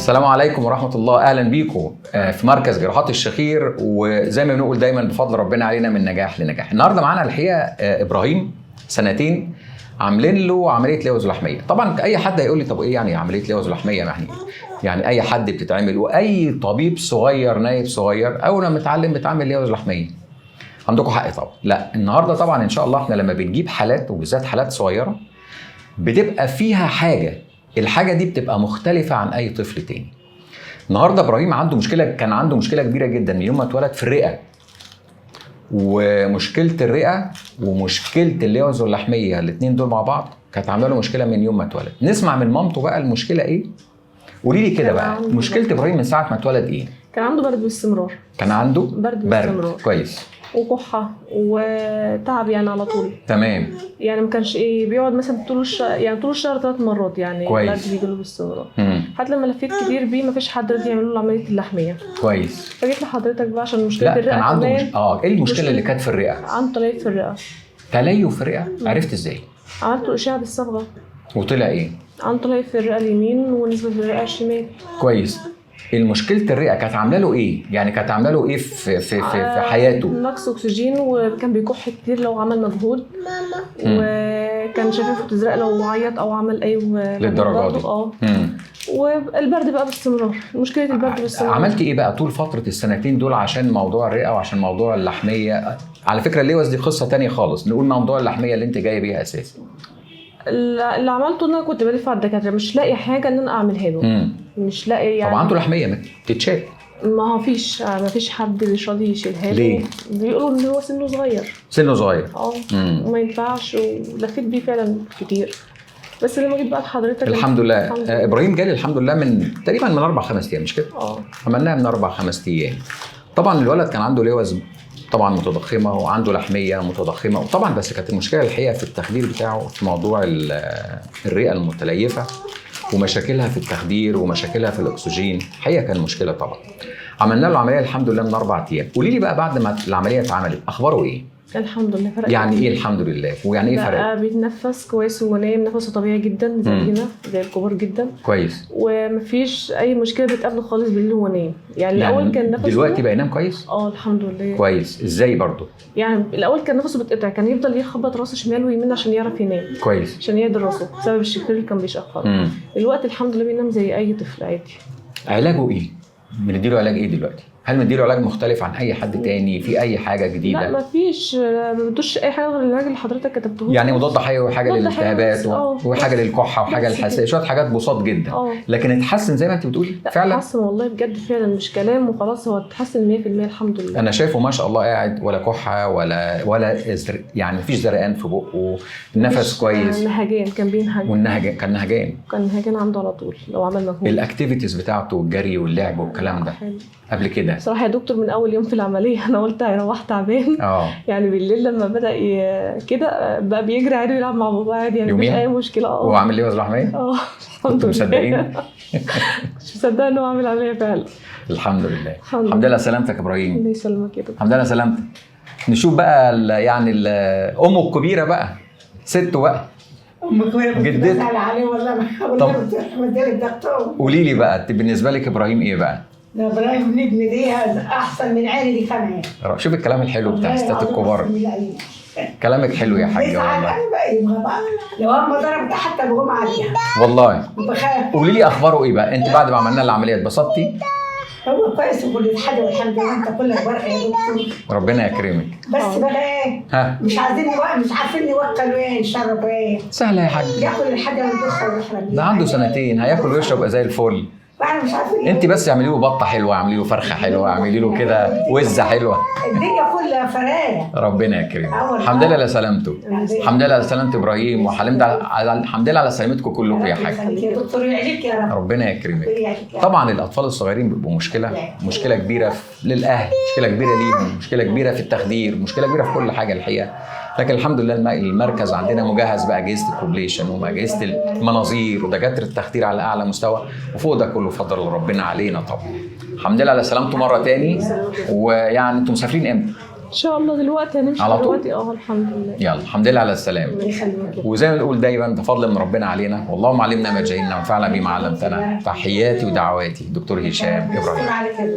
السلام عليكم ورحمة الله. أهلا بيكم في مركز جراحات الشخير، وزي ما بنقول دايما بفضل ربنا علينا من نجاح لنجاح. النهارده معانا الحقيقة إبراهيم، سنتين عاملين له عملية لوز لحمية. طبعا أي حد هيقول لي طب إيه يعني عملية لوز لحمية؟ يعني أي حد بتتعمل، وأي طبيب صغير نايب صغير أول ما متعلم بتعمل لوز لحمية. عندكم حق طبعا. لا، النهارده طبعا إن شاء الله إحنا لما بنجيب حالات وبالذات حالات صغيرة بتبقى فيها حاجة، الحاجة دي بتبقى مختلفة عن أي طفل تاني. النهارده إبراهيم عنده مشكلة، كان عنده مشكلة كبيرة جدا من يوم ما اتولد في الرئة. ومشكلة الرئة ومشكلة اللوز اللحمية الاتنين دول مع بعض كانت عاملة له مشكلة من يوم ما اتولد. نسمع من مامته بقى المشكلة إيه؟ قولي لي كده بقى، مشكلة إبراهيم من ساعة ما اتولد إيه؟ كان عنده برد باستمرار. كان عنده برد باستمرار. كويس. وكحة وتعب يعني على طول. تمام. يعني ما كانش بيقعد مثلا طول الشهر 3 مرات يعني. كويس. البرد بيجي له باستمرار. حتى لما لفيت كتير بيه ما فيش حد راضي يعمل له عملية اللحمية. كويس. فجيت لحضرتك بقى عشان مشكلة الرئة. كان عنده ايه المشكلة اللي كانت في الرئة؟ عنده تليف في الرئة. تليف في الرئة؟ عرفت ازاي؟ عملت له إشعة بالصبغة. وطلع ايه؟ عنده تليف في الرئة اليمين ونسبة في الرئة الشمال. كويس. المشكلة الرئة كانت عامله له ايه؟ يعني كانت عامله له ايه في حياته؟ نقص اكسجين، وكان بيكح كتير لو عمل مجهود. وكان شفافه تزرق لو عيط او عمل اي للدرجه دي. والبرد بقى باستمرار. مشكله البرد باستمرار. عملتي ايه بقى طول فتره السنتين دول عشان موضوع الرئه وعشان موضوع اللحميه؟ على فكره اللوز دي قصه تانية خالص. نقول موضوع اللحميه اللي انت جايه بيها اساسا. اللي عملته ان انا كنت بلف على الدكاتره، مش لاقي حاجه ان انا اعملها له. مش لاقي يعني. طب عنده لحميه تتشال؟ ما فيش حد مش راضي يشيلها له. ليه؟ بيقولوا ان هو سنه صغير. سنه صغير. وما ينفعش. ولفيت بيه فعلا كتير. بس لما جيت بقى لحضرتك الحمد لله. ابراهيم جالي الحمد لله من تقريبا من 4-5 ايام، مش كده؟ عملناها من 4-5 ايام. طبعا الولد كان عنده لوز طبعا متضخمه وعنده لحميه متضخمه، وطبعا بس كانت المشكله الحقيقه في التخدير بتاعه، في موضوع الرئه المتليفه ومشاكلها في التخدير ومشاكلها في الاكسجين. الحقيقه كان مشكله طبعا. عملنا له عمليه الحمد لله من 4 ايام. قولي لي بقى بعد ما العمليه اتعملت اخباره ايه؟ الحمد لله فرق. يعني ايه الحمد لله؟ ويعني ايه فرق؟ بيتنفس كويس ونايم نفسه طبيعي جدا زينا زي الكبار جدا. كويس. ومفيش اي مشكله بتقابله خالص بالليل وهو نايم. يعني الاول كان نفسه دلوقتي بقى ينام كويس؟ الحمد لله. كويس. ازاي برضو؟ يعني الاول كان نفسه بتقطع، كان يفضل يخبط راسه شمال ويمين عشان يعرف ينام. كويس. عشان يهدي راسه بسبب الشخير اللي كان بيشخره. دلوقتي الحمد لله بينام زي اي طفل عادي. علاجه ايه؟ بنديله علاج ايه دلوقتي؟ هل مديله علاج مختلف عن اي حد تاني؟ في اي حاجه جديده؟ لا مفيش. ما بدوش اي حاجه غير العلاج اللي حضرتك كتبته. يعني مضاد حيوي وحاجه للالتهابات وحاجه للكحه وحاجه للحساسيه، شويه حاجات بساط جدا. لكن اتحسن زي ما انت بتقولي فعلا؟ اتحسن والله بجد فعلا، مش كلام وخلاص. هو اتحسن 100% الحمد لله. انا شايفه ما شاء الله قاعد ولا كحه ولا يعني مفيش زرقان في بقه، النفس كويس. نهجان كان بينهج. كان نهجان عنده على طول لو عمل مجهود. الاكتيفيتيز بتاعته والجري واللعب والكلام ده قبل كده؟ صراحه يا دكتور من اول يوم في العمليه انا قلت هيروح تعبان. يعني بالليل لما بدا كده بقى بيجري عادي ويلعب مع بابا عادي، يعني مفيش اي مشكله. هو عامل لوز لحميه؟ الحمد لله. مصدقين؟ مش مصدقه ان هو عامل عمليه فعلا. الحمد لله. الحمد لله سلامتك يا ابراهيم. الله يسلمك يا دكتور. الحمد لله سلامتك. نشوف بقى يعني امه الكبيره بقى، ست بقى، امك جدتك. بتسال عليه والله ما حاولت وديها الدكتور. قولي لي بقى بالنسبه لك ابراهيم ايه بقى؟ ده ابراهيم ابن دي احسن من عيني دي كمان. شوف الكلام الحلو بتاع الستات الكبار. كلامك حلو يا حاجه والله. لو هم ضربت حتى بقوم عليها والله. بخاف. قولي لي اخباره ايه بقى؟ انت بعد ما عملنا العمليه اتبسطتي؟ هو كويس وكل حاجه والحمد لله. انت كلك ورقه يا دكتور. ربنا يكرمك. بس بقى ايه؟ مش عارفين نوكلوا ايه نشربوا ايه. سهله يا حاج. ياكل الحاجه ويدخل ويشرب. ده عنده سنتين هياكل ويشرب زي الفل. مش عارفين. انت بس اعملي له بطه حلوه، اعملي له فرخه حلوه، اعملي له كده وزه حلوه. الدنيا كلها فرايه. ربنا يكرمك. الحمد لله على سلامته. الحمد لله على سلامه ابراهيم، الحمد لله على سلامتكم كلكم يا حاج. يا دكتور يعليك يا رب. ربنا يكرمك. طبعا الاطفال الصغيرين بيبقوا مشكله كبيره للاهل، مشكله كبيره ليهم، مشكله كبيره في التخدير، مشكله كبيره في كل حاجه الحقيقه. لكن الحمد لله المركز عندنا مجهز باجهزه الكوبليشن وباجهزه المناظير ودكاتره التخدير على اعلى مستوى، وفوق ده كله فضل ربنا علينا طبعا. الحمد لله على سلامته مره تاني. ويعني انتم مسافرين امتى؟ ان شاء الله دلوقتي هنمشي على طول؟ دلوقتي الحمد لله. يلا الحمد لله على السلامه. الله يخليك. وزي ما بنقول دايما ده فضل من ربنا علينا، واللهم علمنا ما جهلنا وانفعنا بما علمتنا. تحياتي ودعواتي دكتور هشام ابراهيم.